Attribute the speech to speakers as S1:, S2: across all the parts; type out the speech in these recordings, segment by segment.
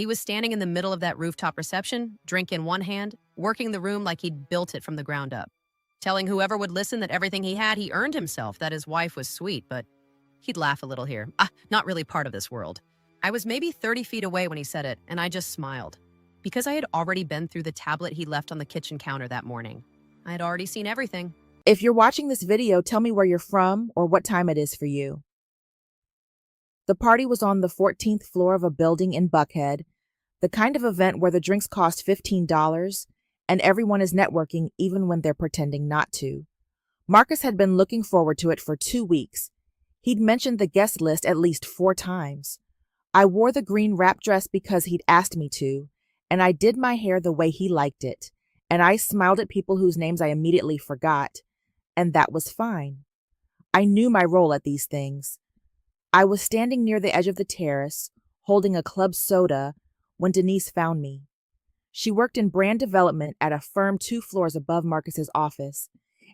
S1: He was standing in the middle of that rooftop reception, drink in one hand, working the room like he'd built it from the ground up, telling whoever would listen that everything he had, he earned himself, that his wife was sweet, but he'd laugh a little here. Not really part of this world. I was maybe 30 feet away when he said it, and I just smiled. Because I had already been through the tablet he left on the kitchen counter that morning. I had already seen everything.
S2: If you're watching this video, tell me where you're from or what time it is for you. The party was on the 14th floor of a building in Buckhead, the kind of event where the drinks cost $15 and everyone is networking even when they're pretending not to. Marcus had been looking forward to it for 2 weeks. He'd mentioned the guest list at least 4 times. I wore the green wrap dress because he'd asked me to, and I did my hair the way he liked it, and I smiled at people whose names I immediately forgot, and that was fine. I knew my role at these things. I was standing near the edge of the terrace, holding a club soda, when Denise found me. She worked in brand development at a firm 2 floors above Marcus's office,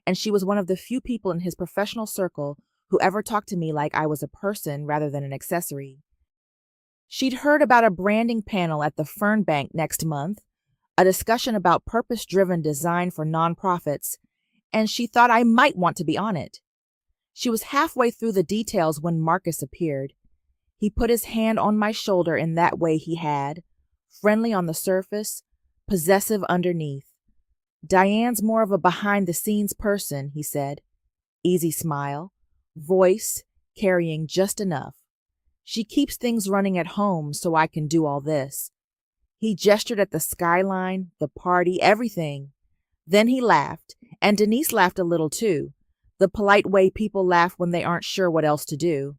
S2: and she was one of the few people in his professional circle who ever talked to me like I was a person rather than an accessory. She'd heard about a branding panel at the Fern Bank next month, a discussion about purpose-driven design for nonprofits, and she thought I might want to be on it. She was halfway through the details when Marcus appeared. He put his hand on my shoulder in that way he had, friendly on the surface, possessive underneath. Diane's more of a behind-the-scenes person, he said. Easy smile, voice carrying just enough. She keeps things running at home so I can do all this. He gestured at the skyline, the party, everything. Then he laughed, and Denise laughed a little too, the polite way people laugh when they aren't sure what else to do.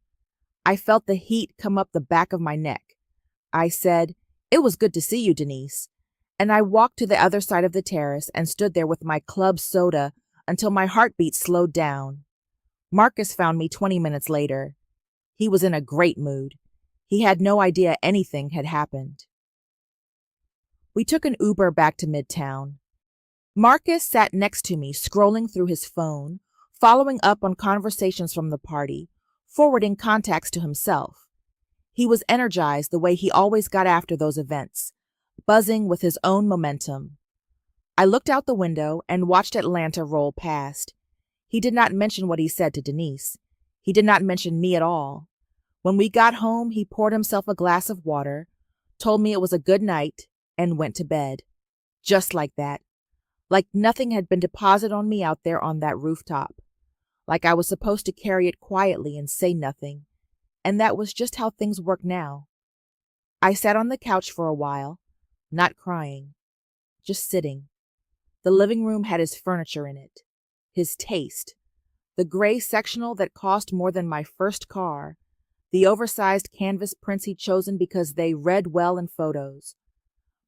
S2: I felt the heat come up the back of my neck. I said, "It was good to see you, Denise." And I walked to the other side of the terrace and stood there with my club soda until my heartbeat slowed down. Marcus found me 20 minutes later. He was in a great mood. He had no idea anything had happened. We took an Uber back to Midtown. Marcus sat next to me, scrolling through his phone, following up on conversations from the party, forwarding contacts to himself. He was energized the way he always got after those events, buzzing with his own momentum. I looked out the window and watched Atlanta roll past. He did not mention what he said to Denise. He did not mention me at all. When we got home, he poured himself a glass of water, told me it was a good night, and went to bed. Just like that. Like nothing had been deposited on me out there on that rooftop. Like I was supposed to carry it quietly and say nothing. And that was just how things work now. I sat on the couch for a while, not crying, just sitting. The living room had his furniture in it, his taste, the gray sectional that cost more than my first car, the oversized canvas prints he'd chosen because they read well in photos.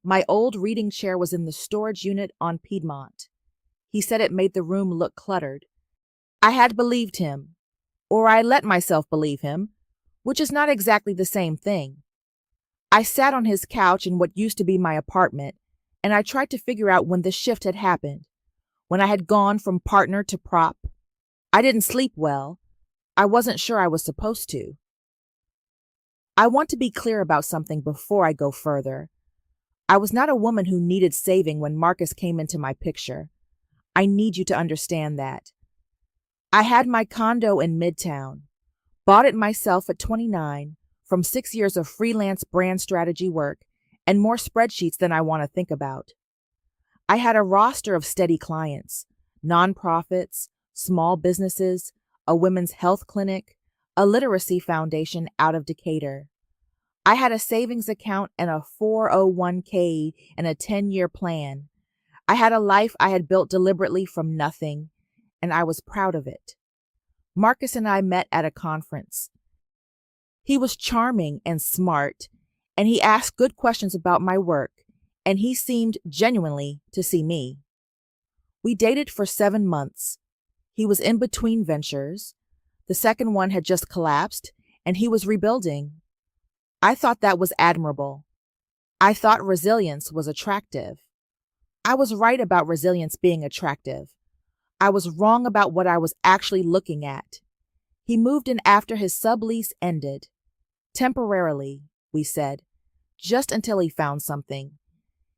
S2: My old reading chair was in the storage unit on Piedmont. He said it made the room look cluttered. I had believed him, or I let myself believe him, which is not exactly the same thing. I sat on his couch in what used to be my apartment, and I tried to figure out when the shift had happened, when I had gone from partner to prop. I didn't sleep well. I wasn't sure I was supposed to. I want to be clear about something before I go further. I was not a woman who needed saving when Marcus came into my picture. I need you to understand that. I had my condo in Midtown, bought it myself at 29 from 6 years of freelance brand strategy work and more spreadsheets than I want to think about. I had a roster of steady clients, nonprofits, small businesses, a women's health clinic, a literacy foundation out of Decatur. I had a savings account and a 401k and a 10-year plan. I had a life I had built deliberately from nothing, and I was proud of it. Marcus and I met at a conference. He was charming and smart, and he asked good questions about my work, and he seemed genuinely to see me. We dated for 7 months. He was in between ventures. The second one had just collapsed, and he was rebuilding. I thought that was admirable. I thought resilience was attractive. I was right about resilience being attractive. I was wrong about what I was actually looking at. He moved in after his sublease ended. Temporarily, we said. just until he found something.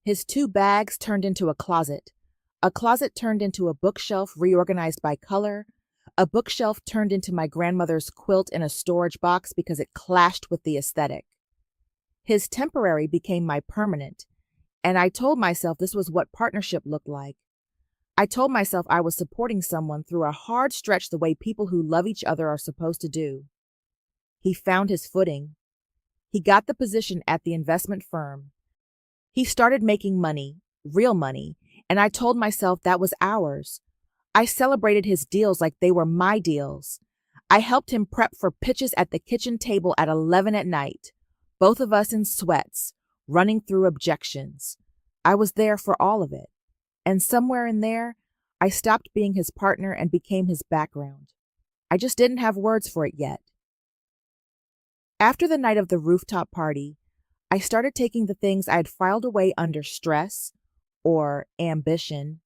S2: His 2 bags turned into a closet turned into a bookshelf reorganized by color, a bookshelf turned into my grandmother's quilt in a storage box because it clashed with the aesthetic. His temporary became my permanent, and I told myself this was what partnership looked like. I told myself I was supporting someone through a hard stretch the way people who love each other are supposed to do. He found his footing. He got the position at the investment firm. He started making money, real money, and I told myself that was ours. I celebrated his deals like they were my deals. I helped him prep for pitches at the kitchen table at 11 at night, both of us in sweats, running through objections. I was there for all of it. And somewhere in there, I stopped being his partner and became his background. I just didn't have words for it yet. After the night of the rooftop party, I started taking the things I had filed away under stress or ambition,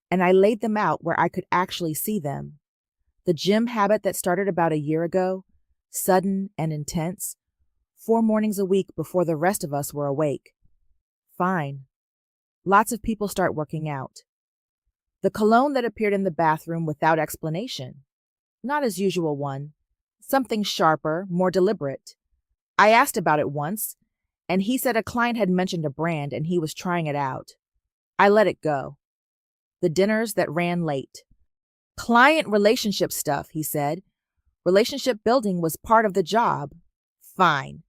S2: and I laid them out where I could actually see them. The gym habit that started about a year ago, sudden and intense, 4 mornings a week before the rest of us were awake. Fine. Lots of people start working out. The cologne that appeared in the bathroom without explanation. Not his usual one. Something sharper, more deliberate. I asked about it once, and he said a client had mentioned a brand and he was trying it out. I let it go. The dinners that ran late. Client relationship stuff, he said. Relationship building was part of the job. Fine.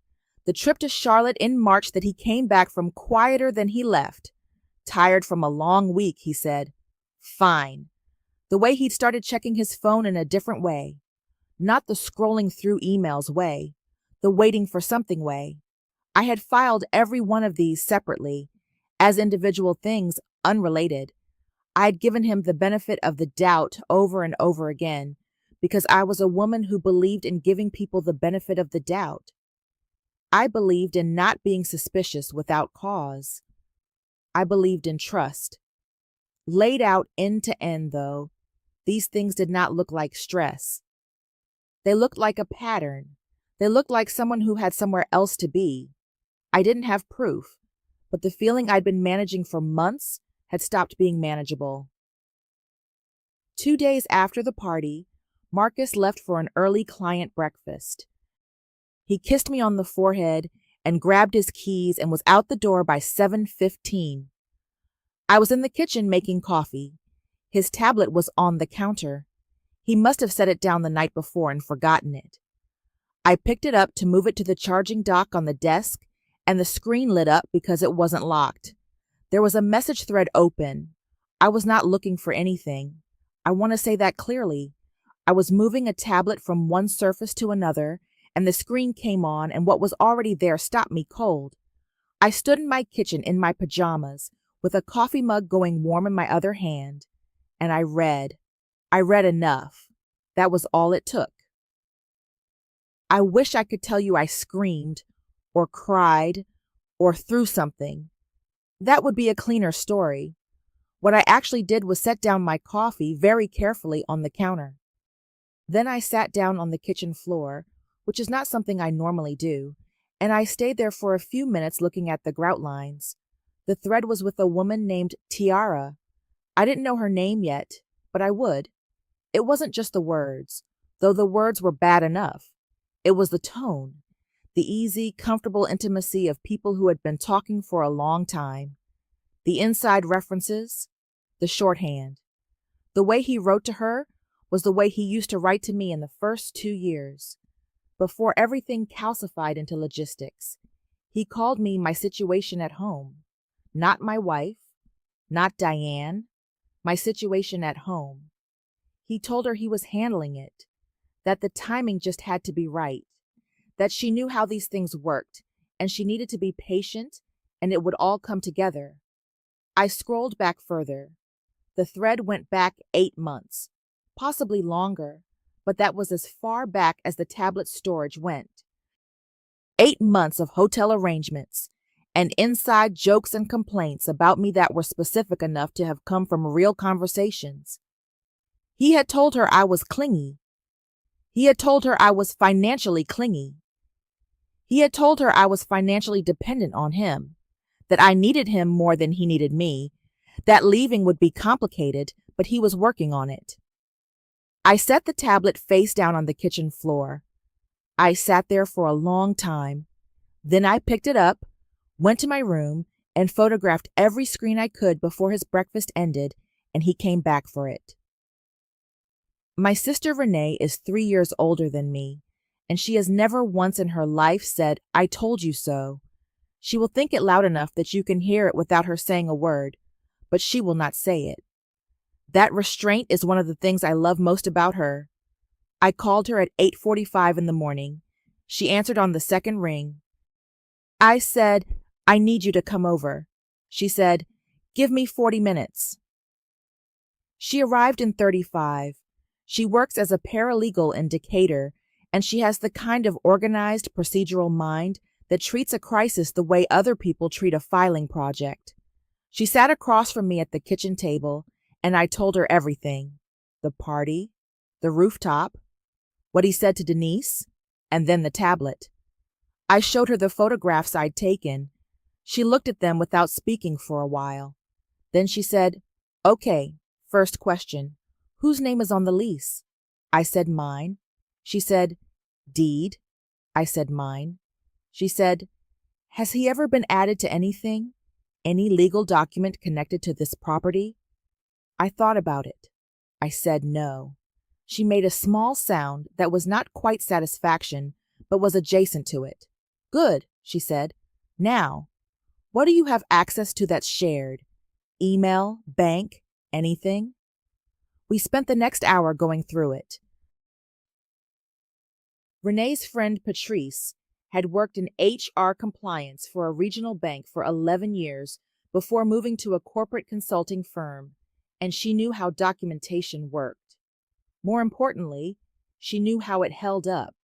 S2: The trip to Charlotte in March that he came back from quieter than he left. Tired from a long week, he said. Fine. The way he'd started checking his phone in a different way. Not the scrolling through emails way, the waiting for something way. I had filed every one of these separately, as individual things, unrelated. I had given him the benefit of the doubt over and over again, because I was a woman who believed in giving people the benefit of the doubt. I believed in not being suspicious without cause. I believed in trust. Laid out end to end, though, these things did not look like stress. They looked like a pattern. They looked like someone who had somewhere else to be. I didn't have proof, but the feeling I'd been managing for months had stopped being manageable. 2 days after the party, Marcus left for an early client breakfast. He kissed me on the forehead and grabbed his keys and was out the door by 7:15. I was in the kitchen making coffee. His tablet was on the counter. He must have set it down the night before and forgotten it. I picked it up to move it to the charging dock on the desk, and the screen lit up because it wasn't locked. There was a message thread open. I was not looking for anything. I want to say that clearly. I was moving a tablet from one surface to another, and the screen came on, and what was already there stopped me cold. I stood in my kitchen in my pajamas, with a coffee mug going warm in my other hand, and I read. I read enough. That was all it took. I wish I could tell you I screamed, or cried, or threw something. That would be a cleaner story. What I actually did was set down my coffee very carefully on the counter. Then I sat down on the kitchen floor, which is not something I normally do, and I stayed there for a few minutes looking at the grout lines. The thread was with a woman named Tiara. I didn't know her name yet, but I would. It wasn't just the words, though the words were bad enough. It was the tone, the easy, comfortable intimacy of people who had been talking for a long time. The inside references, the shorthand. The way he wrote to her was the way he used to write to me in the first 2 years, before everything calcified into logistics. He called me my situation at home, not my wife, not Diane, my situation at home. He told her he was handling it, that the timing just had to be right, that she knew how these things worked, and she needed to be patient, and it would all come together. I scrolled back further. The thread went back 8 months, possibly longer, but that was as far back as the tablet storage went. 8 months of hotel arrangements, and inside jokes and complaints about me that were specific enough to have come from real conversations. He had told her I was clingy. He had told her I was financially clingy. He had told her I was financially dependent on him, that I needed him more than he needed me, that leaving would be complicated, but he was working on it. I set the tablet face down on the kitchen floor. I sat there for a long time. Then I picked it up, went to my room, and photographed every screen I could before his breakfast ended and he came back for it. My sister Renee is 3 years older than me, and she has never once in her life said, "I told you so." She will think it loud enough that you can hear it without her saying a word, but she will not say it. That restraint is one of the things I love most about her. I called her at 8:45 in the morning. She answered on the second ring. I said, "I need you to come over." She said, "Give me 40 minutes. She arrived in 35. She works as a paralegal in Decatur, and she has the kind of organized procedural mind that treats a crisis the way other people treat a filing project. She sat across from me at the kitchen table, and I told her everything. The party, the rooftop, what he said to Denise, and then the tablet. I showed her the photographs I'd taken. She looked at them without speaking for a while. Then she said, "Okay, first question. Whose name is on the lease?" I said mine. She said, "Deed?" I said mine. She said, "Has he ever been added to anything? Any legal document connected to this property?" I thought about it. I said no. She made a small sound that was not quite satisfaction, but was adjacent to it. "Good," she said. "Now, what do you have access to that's shared? Email, bank, anything?" We spent the next hour going through it. Renee's friend Patrice had worked in HR compliance for a regional bank for 11 years before moving to a corporate consulting firm, and she knew how documentation worked. More importantly, she knew how it held up.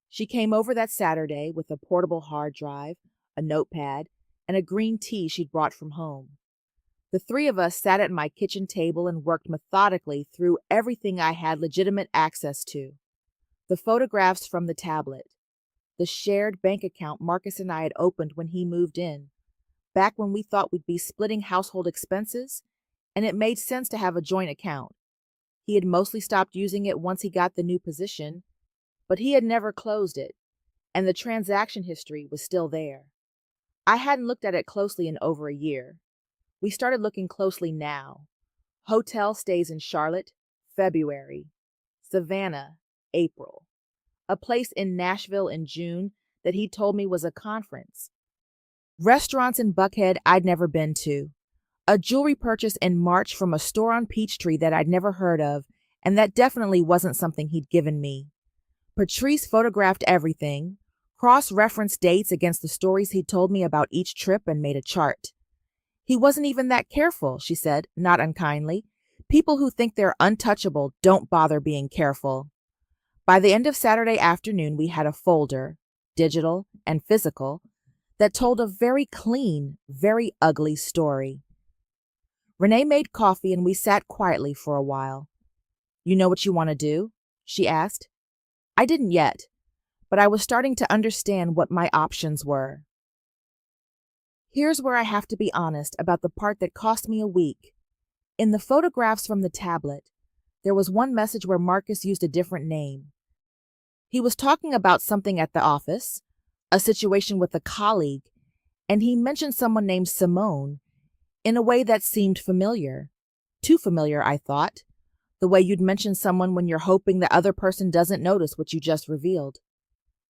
S2: She came over that Saturday with a portable hard drive, a notepad, and a green tea she'd brought from home. The three of us sat at my kitchen table and worked methodically through everything I had legitimate access to. The photographs from the tablet, the shared bank account Marcus and I had opened when he moved in, back when we thought we'd be splitting household expenses, and it made sense to have a joint account. He had mostly stopped using it once he got the new position, but he had never closed it, and the transaction history was still there. I hadn't looked at it closely in over a year. We started looking closely now. Hotel stays in Charlotte, February. Savannah, April. A place in Nashville in June that he told me was a conference. Restaurants in Buckhead I'd never been to. A jewelry purchase in March from a store on Peachtree that I'd never heard of, and that definitely wasn't something he'd given me. Patrice photographed everything, cross-referenced dates against the stories he'd told me about each trip, and made a chart. "He wasn't even that careful," she said, not unkindly. "People who think they're untouchable don't bother being careful." By the end of Saturday afternoon, we had a folder, digital and physical, that told a very clean, very ugly story. Renee made coffee and we sat quietly for a while. "You know what you want to do?" she asked. I didn't yet, but I was starting to understand what my options were. Here's where I have to be honest about the part that cost me a week. In the photographs from the tablet, there was one message where Marcus used a different name. He was talking about something at the office, a situation with a colleague, and he mentioned someone named Simone in a way that seemed familiar. Too familiar, I thought. The way you'd mention someone when you're hoping the other person doesn't notice what you just revealed.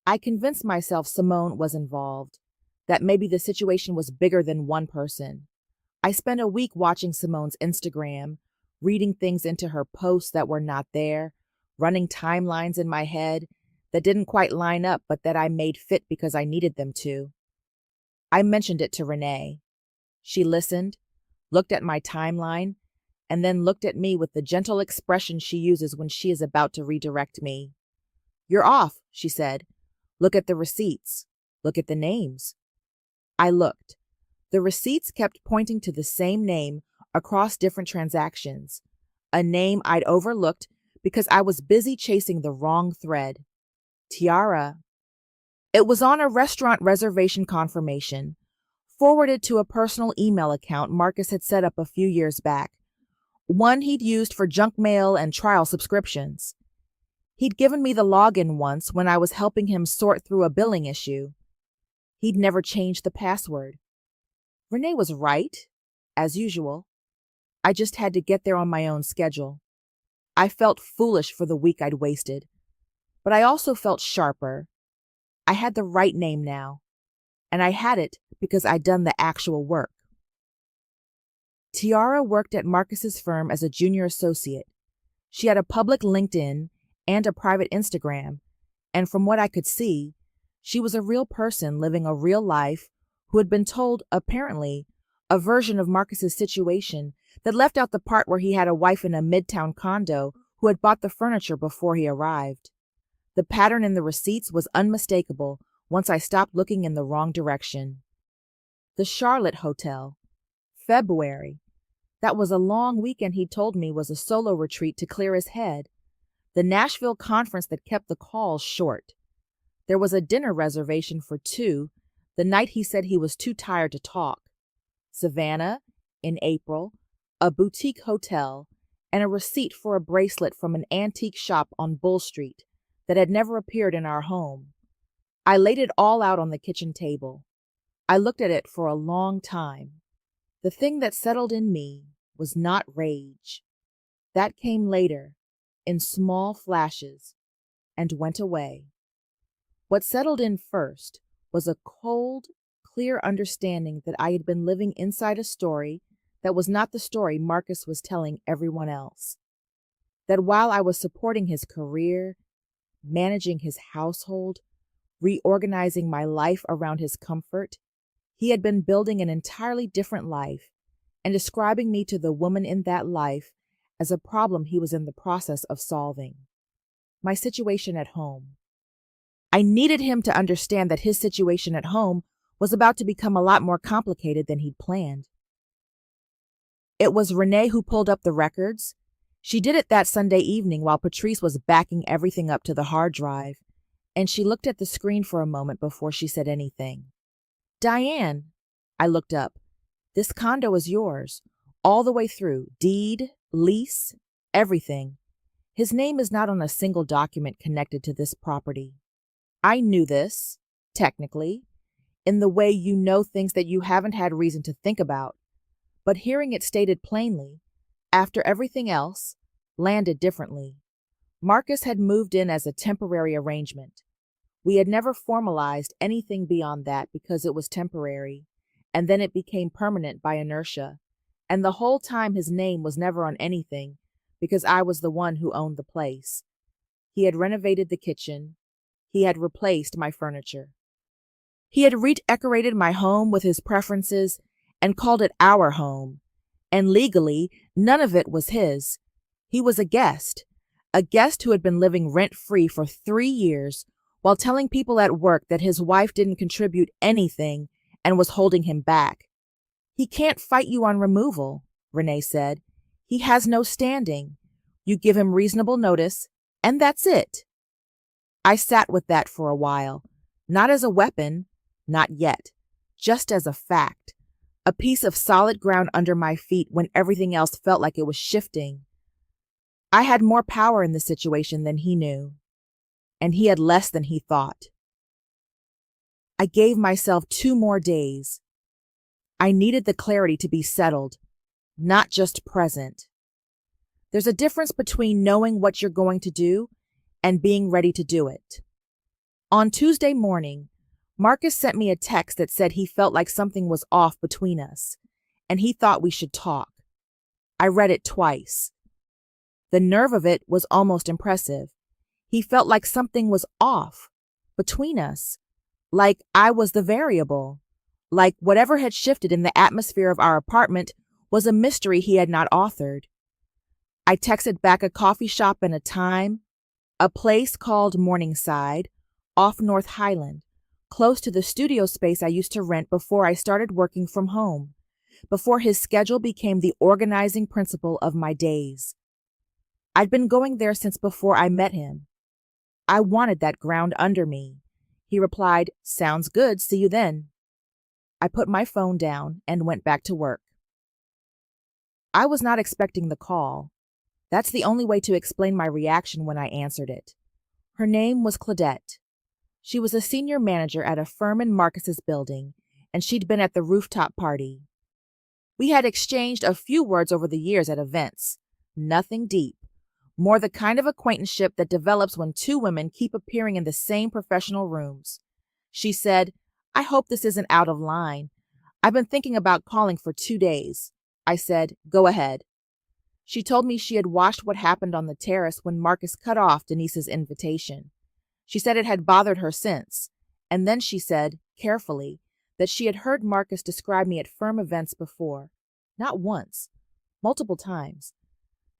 S2: I convinced myself Simone was involved, that maybe the situation was bigger than one person. I spent a week watching Simone's Instagram, reading things into her posts that were not there, running timelines in my head that didn't quite line up but that I made fit because I needed them to. I mentioned it to Renee. She listened, looked at my timeline, and then looked at me with the gentle expression she uses when she is about to redirect me. "You're off," she said. "Look at the receipts. Look at the names." I looked. The receipts kept pointing to the same name across different transactions, a name I'd overlooked because I was busy chasing the wrong thread. Tiara. It was on a restaurant reservation confirmation, forwarded to a personal email account Marcus had set up a few years back, one he'd used for junk mail and trial subscriptions. He'd given me the login once when I was helping him sort through a billing issue. He'd never changed the password. Renee was right, as usual. I just had to get there on my own schedule. I felt foolish for the week I'd wasted, but I also felt sharper. I had the right name now, and I had it because I'd done the actual work. Tiara worked at Marcus's firm as a junior associate. She had a public LinkedIn and a private Instagram, and from what I could see, she was a real person living a real life who had been told, apparently, a version of Marcus's situation that left out the part where he had a wife in a midtown condo who had bought the furniture before he arrived. The pattern in the receipts was unmistakable once I stopped looking in the wrong direction. The Charlotte Hotel. February. That was a long weekend he told me was a solo retreat to clear his head. The Nashville conference that kept the calls short. There was a dinner reservation for 2, the night he said he was too tired to talk. Savannah, in April, a boutique hotel, and a receipt for a bracelet from an antique shop on Bull Street that had never appeared in our home. I laid it all out on the kitchen table. I looked at it for a long time. The thing that settled in me was not rage. That came later, in small flashes, and went away. What settled in first was a cold, clear understanding that I had been living inside a story that was not the story Marcus was telling everyone else. That while I was supporting his career, managing his household, reorganizing my life around his comfort, he had been building an entirely different life and describing me to the woman in that life as a problem he was in the process of solving. My situation at home. I needed him to understand that his situation at home was about to become a lot more complicated than he'd planned. It was Renee who pulled up the records. She did it that Sunday evening while Patrice was backing everything up to the hard drive, and she looked at the screen for a moment before she said anything. Diane, I looked up. This condo is yours, all the way through, deed, lease, everything. His name is not on a single document connected to this property. I knew this, technically, in the way you know things that you haven't had reason to think about, but hearing it stated plainly, after everything else, landed differently. Marcus had moved in as a temporary arrangement. We had never formalized anything beyond that because it was temporary, and then it became permanent by inertia, and the whole time his name was never on anything because I was the one who owned the place. He had renovated the kitchen. He had replaced my furniture. He had redecorated my home with his preferences and called it our home, and legally, none of it was his. He was a guest who had been living rent-free for 3 years while telling people at work that his wife didn't contribute anything and was holding him back. He can't fight you on removal, Renee said. He has no standing. You give him reasonable notice, and that's it. I sat with that for a while, not as a weapon, not yet, just as a fact, a piece of solid ground under my feet when everything else felt like it was shifting. I had more power in the situation than he knew, and he had less than he thought. I gave myself 2 more days. I needed the clarity to be settled, not just present. There's a difference between knowing what you're going to do and being ready to do it. On Tuesday morning, Marcus sent me a text that said he felt like something was off between us, and he thought we should talk. I read it twice. The nerve of it was almost impressive. He felt like something was off between us, like I was the variable, like whatever had shifted in the atmosphere of our apartment was a mystery he had not authored. I texted back a coffee shop and a time, a place called Morningside, off North Highland, close to the studio space I used to rent before I started working from home, before his schedule became the organizing principle of my days. I'd been going there since before I met him. I wanted that ground under me. He replied, "Sounds good, see you then." I put my phone down and went back to work. I was not expecting the call. That's the only way to explain my reaction when I answered it. Her name was Claudette. She was a senior manager at a firm in Marcus's building, and she'd been at the rooftop party. We had exchanged a few words over the years at events. Nothing deep. More the kind of acquaintanceship that develops when two women keep appearing in the same professional rooms. She said, "I hope this isn't out of line. I've been thinking about calling for 2 days." I said, "Go ahead." She told me she had watched what happened on the terrace when Marcus cut off Denise's invitation. She said it had bothered her since, and then she said, carefully, that she had heard Marcus describe me at firm events before. Not once, multiple times.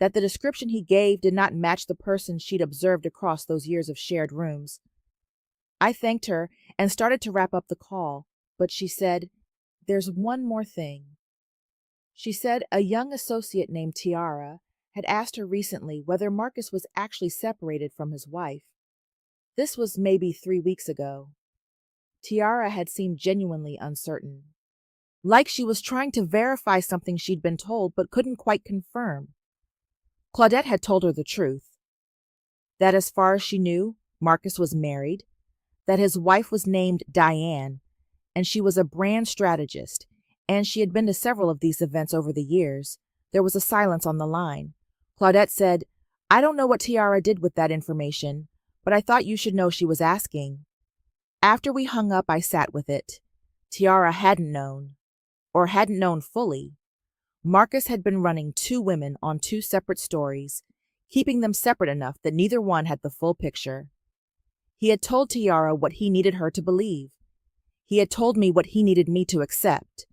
S2: That the description he gave did not match the person she'd observed across those years of shared rooms. I thanked her and started to wrap up the call, but she said, "There's one more thing." She said a young associate named Tiara had asked her recently whether Marcus was actually separated from his wife. This was maybe 3 weeks ago. Tiara had seemed genuinely uncertain. Like she was trying to verify something she'd been told but couldn't quite confirm. Claudette had told her the truth. That as far as she knew, Marcus was married, that his wife was named Diane, and she was a brand strategist, and she had been to several of these events over the years. There was a silence on the line. Claudette said, "I don't know what Tiara did with that information, but I thought you should know she was asking." After we hung up, I sat with it. Tiara hadn't known, or hadn't known fully. Marcus had been running 2 women on 2 separate stories, keeping them separate enough that neither one had the full picture. He had told Tiara what he needed her to believe. He had told me what he needed me to accept.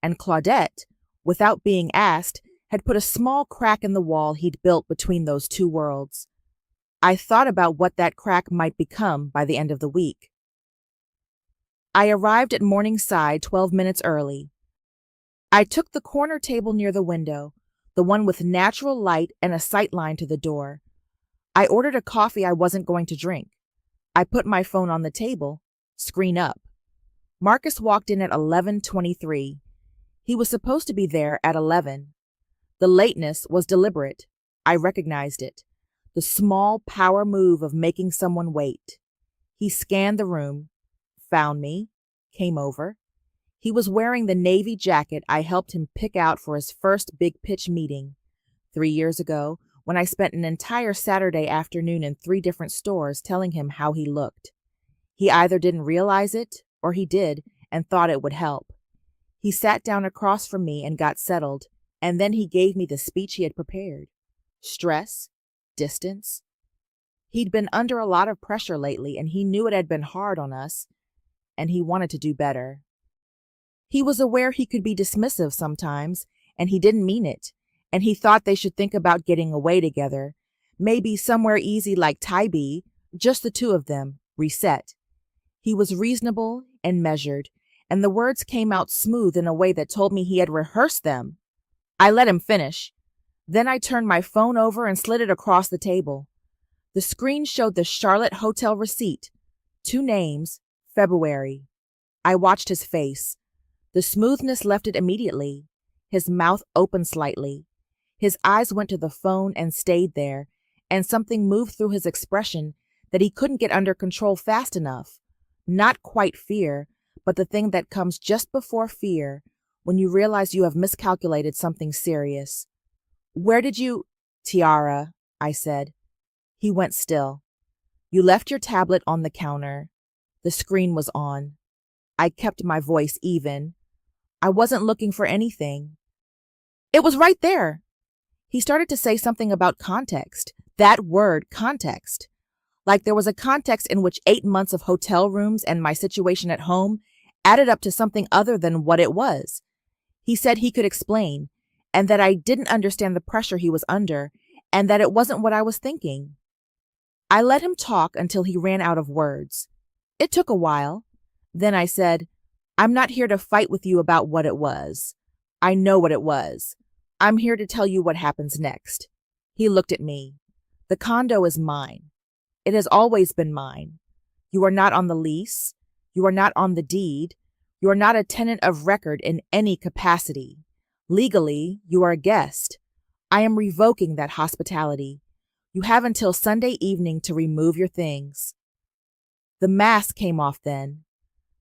S2: And Claudette, without being asked, had put a small crack in the wall he'd built between those 2 worlds. I thought about what that crack might become by the end of the week. I arrived at Morningside 12 minutes early. I took the corner table near the window, the one with natural light and a sight line to the door. I ordered a coffee I wasn't going to drink. I put my phone on the table, screen up. Marcus walked in at 11:23. He was supposed to be there at 11. The lateness was deliberate. I recognized it. The small power move of making someone wait. He scanned the room, found me, came over. He was wearing the navy jacket I helped him pick out for his first big pitch meeting 3 years ago, when I spent an entire Saturday afternoon in 3 different stores telling him how he looked. He either didn't realize it, or he did and thought it would help. He sat down across from me and got settled, and then he gave me the speech he had prepared. Stress, distance. He'd been under a lot of pressure lately, and he knew it had been hard on us, and he wanted to do better. He was aware he could be dismissive sometimes, and he didn't mean it, and he thought they should think about getting away together, maybe somewhere easy like Tybee, just the 2 of them, reset. He was reasonable and measured, and the words came out smooth in a way that told me he had rehearsed them. I let him finish. Then I turned my phone over and slid it across the table. The screen showed the Charlotte hotel receipt, 2 names, February. I watched his face. The smoothness left it immediately. His mouth opened slightly. His eyes went to the phone and stayed there, and something moved through his expression that he couldn't get under control fast enough. Not quite fear, but the thing that comes just before fear, when you realize you have miscalculated something serious. "Where did you—" "Tiara," I said. He went still. "You left your tablet on the counter." The screen was on. I kept my voice even. "I wasn't looking for anything." "It was right there." He started to say something about context. That word, context. Like there was a context in which 8 months of hotel rooms and my situation at home added up to something other than what it was. He said he could explain, and that I didn't understand the pressure he was under, and that it wasn't what I was thinking. I let him talk until he ran out of words. It took a while. Then I said, "I'm not here to fight with you about what it was. I know what it was. I'm here to tell you what happens next." He looked at me. "The condo is mine. It has always been mine. You are not on the lease. You are not on the deed. You are not a tenant of record in any capacity. Legally, you are a guest. I am revoking that hospitality. You have until Sunday evening to remove your things." The mask came off then.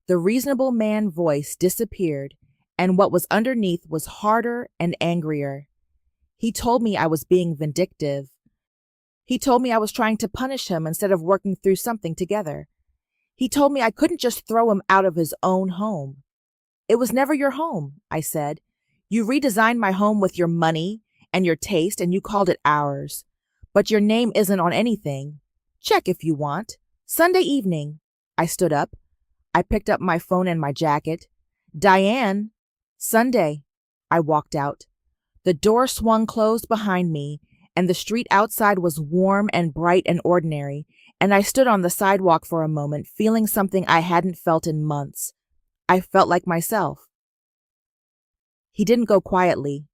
S2: The reasonable man voice disappeared, and what was underneath was harder and angrier. He told me I was being vindictive. He told me I was trying to punish him instead of working through something together. He told me I couldn't just throw him out of his own home. "It was never your home," I said. "You redesigned my home with your money and your taste, and you called it ours. But your name isn't on anything. Check if you want. Sunday evening." I stood up. I picked up my phone and my jacket. "Diane." "Sunday." I walked out. The door swung closed behind me, and the street outside was warm and bright and ordinary, and I stood on the sidewalk for a moment, feeling something I hadn't felt in months. I felt like myself. He didn't go quietly.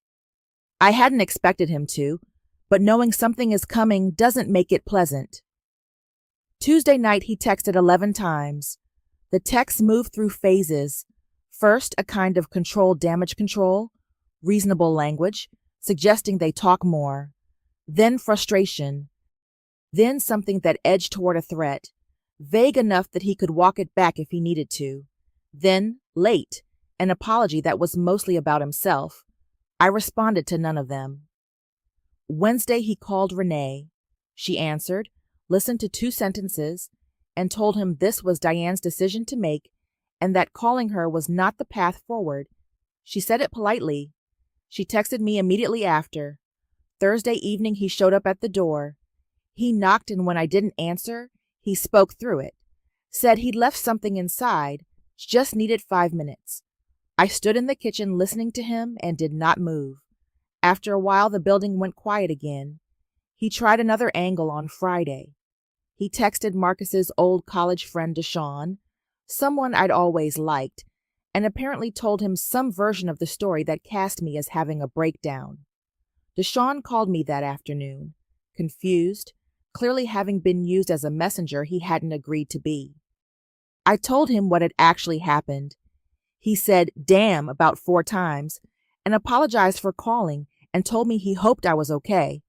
S2: I hadn't expected him to, but knowing something is coming doesn't make it pleasant. Tuesday night he texted 11 times. The texts moved through phases. First, a kind of controlled damage control, reasonable language, suggesting they talk more. Then frustration. Then something that edged toward a threat, vague enough that he could walk it back if he needed to. Then, late, an apology that was mostly about himself. I responded to none of them. Wednesday he called Renee. She answered, listened to 2 sentences, and told him this was Diane's decision to make and that calling her was not the path forward. She said it politely. She texted me immediately after. Thursday evening he showed up at the door. He knocked, and when I didn't answer, he spoke through it. Said he'd left something inside, just needed 5 minutes. I stood in the kitchen listening to him and did not move. After a while, the building went quiet again. He tried another angle on Friday. He texted Marcus's old college friend Deshawn, someone I'd always liked, and apparently told him some version of the story that cast me as having a breakdown. Deshawn called me that afternoon, confused, clearly having been used as a messenger he hadn't agreed to be. I told him what had actually happened. He said "damn" about 4 times and apologized for calling and told me he hoped I was okay.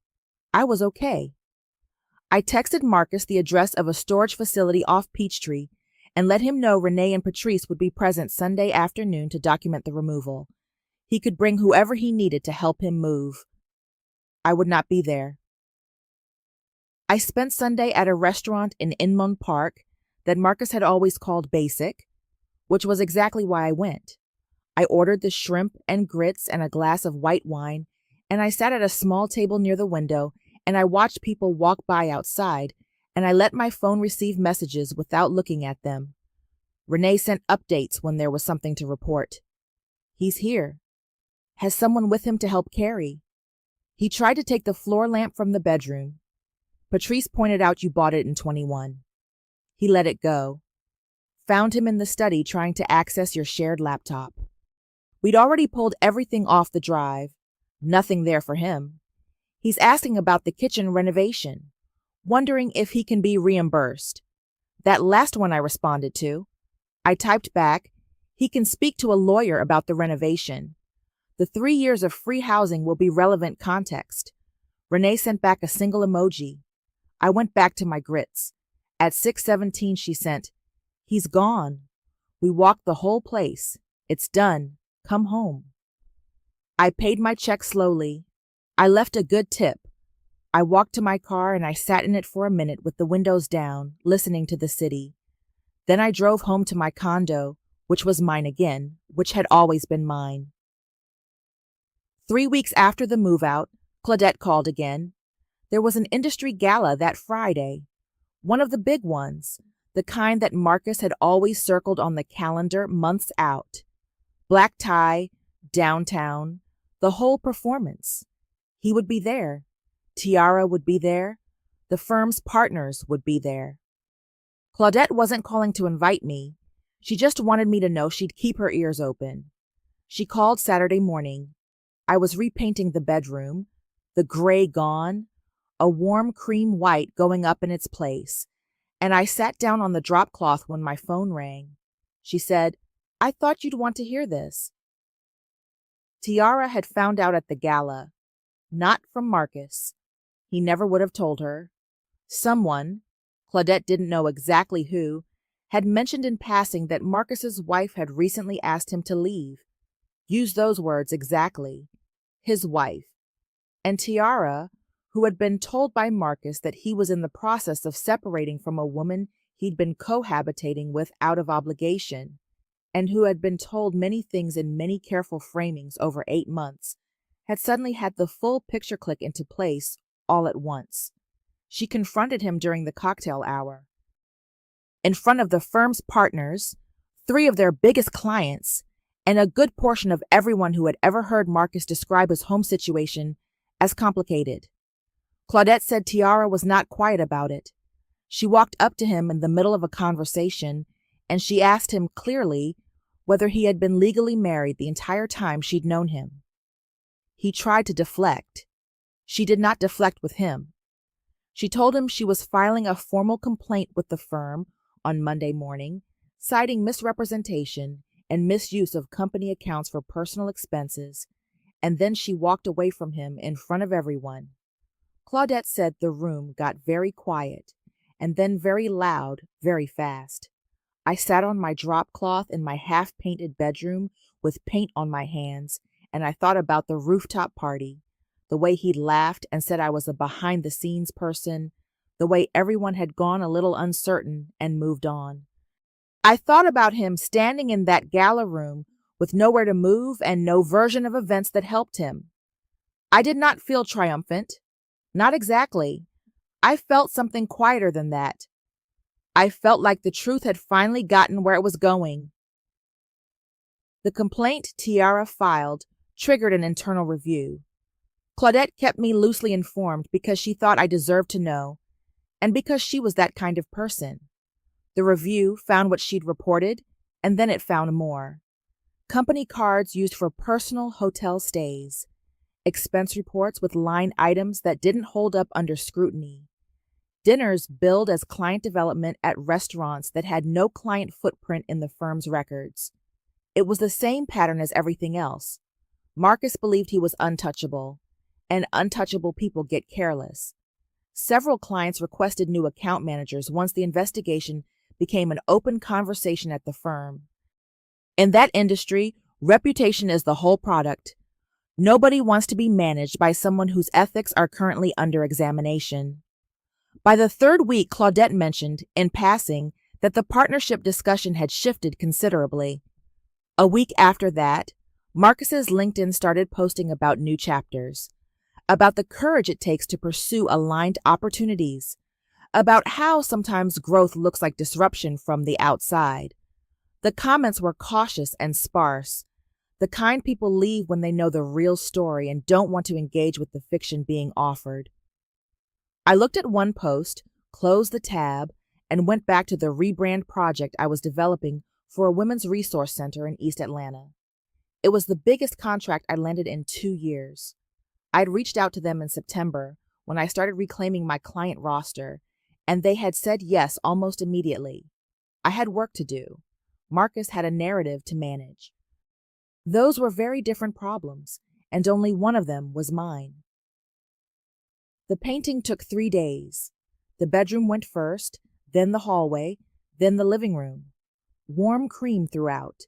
S2: I was okay. I texted Marcus the address of a storage facility off Peachtree and let him know Renee and Patrice would be present Sunday afternoon to document the removal. He could bring whoever he needed to help him move. I would not be there. I spent Sunday at a restaurant in Inman Park that Marcus had always called basic, which was exactly why I went. I ordered the shrimp and grits and a glass of white wine, and I sat at a small table near the window, and I watched people walk by outside, and I let my phone receive messages without looking at them. Renee sent updates when there was something to report. He's here. Has someone with him to help carry? He tried to take the floor lamp from the bedroom. Patrice pointed out you bought it in 21. He let it go. Found him in the study trying to access your shared laptop. We'd already pulled everything off the drive. Nothing there for him. He's asking about the kitchen renovation, wondering if he can be reimbursed. That last one I responded to. I typed back, he can speak to a lawyer about the renovation. The 3 years of free housing will be relevant context. Renee sent back a single emoji. I went back to my grits. At 6:17 she sent, he's gone. We walked the whole place. It's done. Come home. I paid my check slowly. I left a good tip. I walked to my car and I sat in it for a minute with the windows down, listening to the city. Then I drove home to my condo, which was mine again, which had always been mine. 3 weeks after the move-out, Claudette called again. There was an industry gala that Friday, one of the big ones, the kind that Marcus had always circled on the calendar months out. Black tie, downtown, the whole performance. He would be there. Tiara would be there. The firm's partners would be there. Claudette wasn't calling to invite me. She just wanted me to know she'd keep her ears open. She called Saturday morning. I was repainting the bedroom, the gray gone, a warm cream white going up in its place, and I sat down on the drop cloth when my phone rang. She said, "I thought you'd want to hear this." Tiara had found out at the gala, not from Marcus. He never would have told her. Someone, Claudette didn't know exactly who, had mentioned in passing that Marcus's wife had recently asked him to leave. Use those words exactly. His wife. And Tiara, who had been told by Marcus that he was in the process of separating from a woman he'd been cohabitating with out of obligation, and who had been told many things in many careful framings over 8 months, had suddenly had the full picture click into place all at once. She confronted him during the cocktail hour. In front of the firm's partners, 3 of their biggest clients, and a good portion of everyone who had ever heard Marcus describe his home situation as complicated. Claudette said Tiara was not quiet about it. She walked up to him in the middle of a conversation, and she asked him clearly whether he had been legally married the entire time she'd known him. He tried to deflect. She did not deflect with him. She told him she was filing a formal complaint with the firm on Monday morning, citing misrepresentation and misuse of company accounts for personal expenses, and then she walked away from him in front of everyone. Claudette said the room got very quiet, and then very loud, very fast. I sat on my drop cloth in my half-painted bedroom with paint on my hands, and I thought about the rooftop party, the way he'd laughed and said I was a behind-the-scenes person, the way everyone had gone a little uncertain and moved on. I thought about him standing in that gala room with nowhere to move and no version of events that helped him. I did not feel triumphant. Not exactly. I felt something quieter than that. I felt like the truth had finally gotten where it was going. The complaint Tiara filed triggered an internal review. Claudette kept me loosely informed because she thought I deserved to know, and because she was that kind of person. The review found what she'd reported, and then it found more. Company cards used for personal hotel stays, expense reports with line items that didn't hold up under scrutiny, dinners billed as client development at restaurants that had no client footprint in the firm's records. It was the same pattern as everything else. Marcus believed he was untouchable, and untouchable people get careless. Several clients requested new account managers once the investigation became an open conversation at the firm. In that industry, reputation is the whole product. Nobody wants to be managed by someone whose ethics are currently under examination. By the 3rd week, Claudette mentioned, in passing, that the partnership discussion had shifted considerably. A week after that, Marcus's LinkedIn started posting about new chapters, about the courage it takes to pursue aligned opportunities, about how sometimes growth looks like disruption from the outside. The comments were cautious and sparse, the kind people leave when they know the real story and don't want to engage with the fiction being offered. I looked at one post, closed the tab, and went back to the rebrand project I was developing for a women's resource center in East Atlanta. It was the biggest contract I landed in 2 years. I'd reached out to them in September when I started reclaiming my client roster, and they had said yes almost immediately. I had work to do. Marcus had a narrative to manage. Those were very different problems, and only one of them was mine. The painting took 3 days. The bedroom went first, then the hallway, then the living room. Warm cream throughout,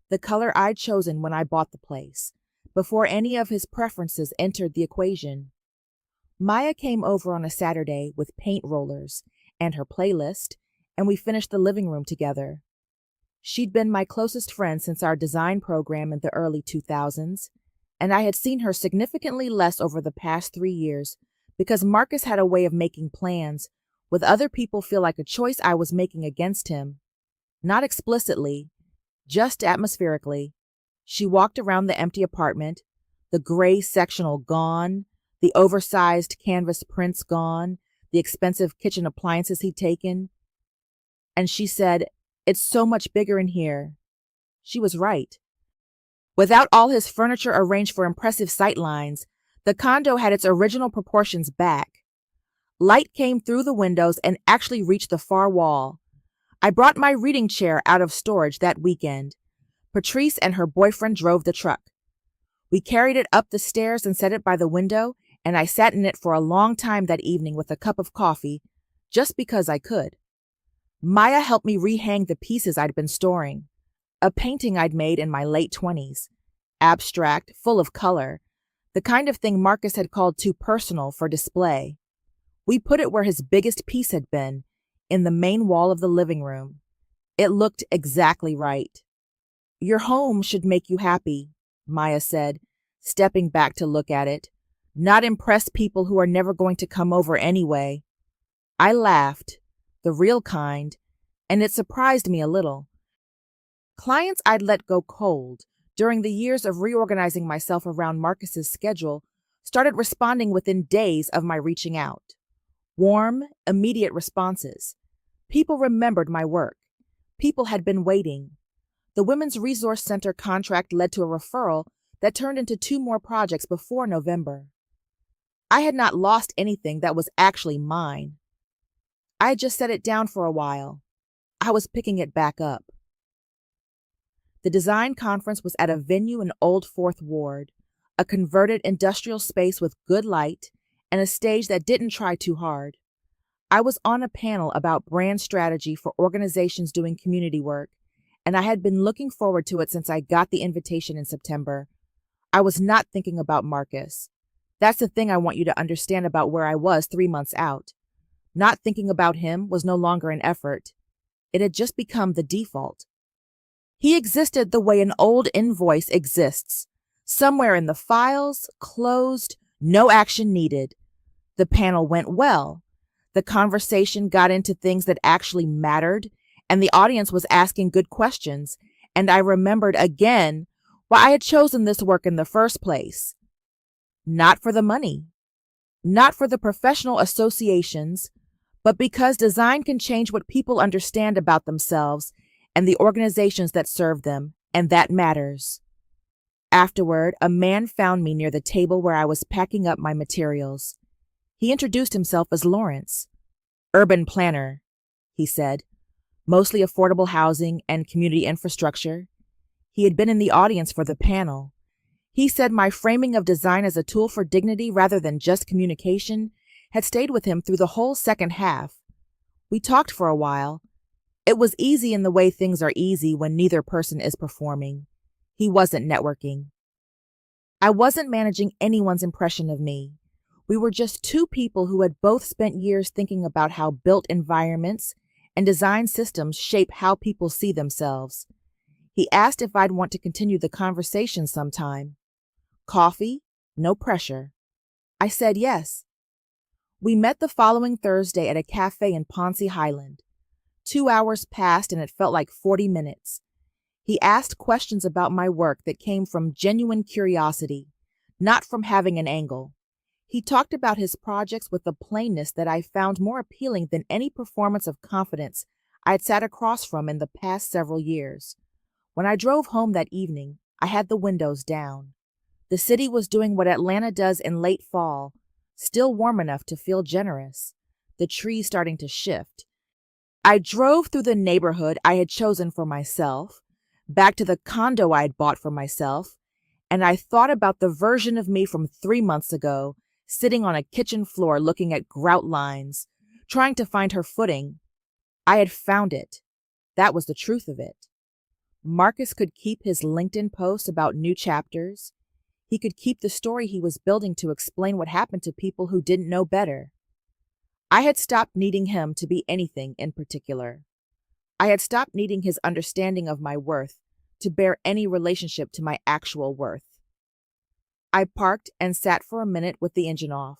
S2: the color I'd chosen when I bought the place, before any of his preferences entered the equation. Maya came over on a Saturday with paint rollers and her playlist, and we finished the living room together. She'd been my closest friend since our design program in the early 2000s, and I had seen her significantly less over the past 3 years because Marcus had a way of making plans with other people feel like a choice I was making against him. Not explicitly, just atmospherically. She walked around the empty apartment, the gray sectional gone, the oversized canvas prints gone, the expensive kitchen appliances he'd taken. And she said, "It's so much bigger in here." She was right. Without all his furniture arranged for impressive sightlines, the condo had its original proportions back. Light came through the windows and actually reached the far wall. I brought my reading chair out of storage that weekend. Patrice and her boyfriend drove the truck. We carried it up the stairs and set it by the window, and I sat in it for a long time that evening with a cup of coffee, just because I could. Maya helped me rehang the pieces I'd been storing. A painting I'd made in my late 20s. Abstract, full of color. The kind of thing Marcus had called too personal for display. We put it where his biggest piece had been, in the main wall of the living room. It looked exactly right. "Your home should make you happy," Maya said, stepping back to look at it. "Not impress people who are never going to come over anyway." I laughed, the real kind, and it surprised me a little. Clients I'd let go cold during the years of reorganizing myself around Marcus's schedule started responding within days of my reaching out. Warm, immediate responses. People remembered my work. People had been waiting. The Women's Resource Center contract led to a referral that turned into 2 more projects before November. I had not lost anything that was actually mine. I had just set it down for a while. I was picking it back up. The design conference was at a venue in Old Fourth Ward, a converted industrial space with good light and a stage that didn't try too hard. I was on a panel about brand strategy for organizations doing community work, and I had been looking forward to it since I got the invitation in September. I was not thinking about Marcus. That's the thing I want you to understand about where I was 3 months out. Not thinking about him was no longer an effort. It had just become the default. He existed the way an old invoice exists, somewhere in the files, closed, no action needed. The panel went well. The conversation got into things that actually mattered, and the audience was asking good questions, and I remembered again why I had chosen this work in the first place. Not for the money, not for the professional associations, but because design can change what people understand about themselves and the organizations that serve them, and that matters. Afterward, a man found me near the table where I was packing up my materials. He introduced himself as Lawrence. "Urban planner," he said. "Mostly affordable housing and community infrastructure." He had been in the audience for the panel. He said my framing of design as a tool for dignity rather than just communication had stayed with him through the whole second half. We talked for a while. It was easy in the way things are easy when neither person is performing. He wasn't networking. I wasn't managing anyone's impression of me. We were just 2 people who had both spent years thinking about how built environments and design systems shape how people see themselves. He asked if I'd want to continue the conversation sometime. Coffee, no pressure. I said yes. We met the following Thursday at a cafe in Ponce Highland. 2 hours passed and it felt like 40 minutes. He asked questions about my work that came from genuine curiosity, not from having an angle. He talked about his projects with a plainness that I found more appealing than any performance of confidence I had sat across from in the past several years. When I drove home that evening, I had the windows down. The city was doing what Atlanta does in late fall, still warm enough to feel generous, the trees starting to shift. I drove through the neighborhood I had chosen for myself, back to the condo I had bought for myself, and I thought about the version of me from 3 months ago, sitting on a kitchen floor looking at grout lines, trying to find her footing. I had found it. That was the truth of it. Marcus could keep his LinkedIn posts about new chapters. He could keep the story he was building to explain what happened to people who didn't know better. I had stopped needing him to be anything in particular. I had stopped needing his understanding of my worth to bear any relationship to my actual worth. I parked and sat for a minute with the engine off.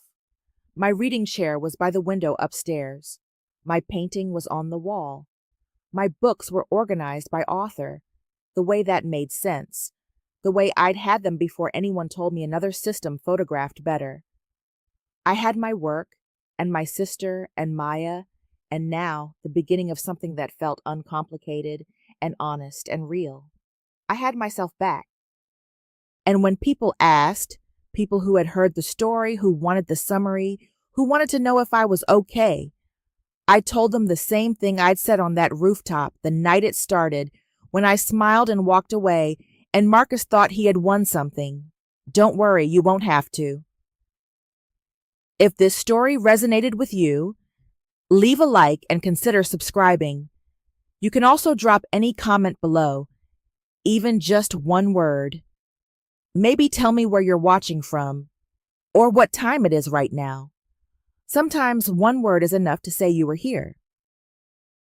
S2: My reading chair was by the window upstairs. My painting was on the wall. My books were organized by author, the way that made sense, the way I'd had them before anyone told me another system photographed better. I had my work, and my sister, and Maya, and now the beginning of something that felt uncomplicated and honest and real. I had myself back. And when people asked, people who had heard the story, who wanted the summary, who wanted to know if I was okay. I told them the same thing I'd said on that rooftop the night it started, when I smiled and walked away, and Marcus thought he had won something. Don't worry, you won't have to. If this story resonated with you, leave a like and consider subscribing. You can also drop any comment below, even just one word. Maybe tell me where you're watching from, or what time it is right now. Sometimes one word is enough to say you were here.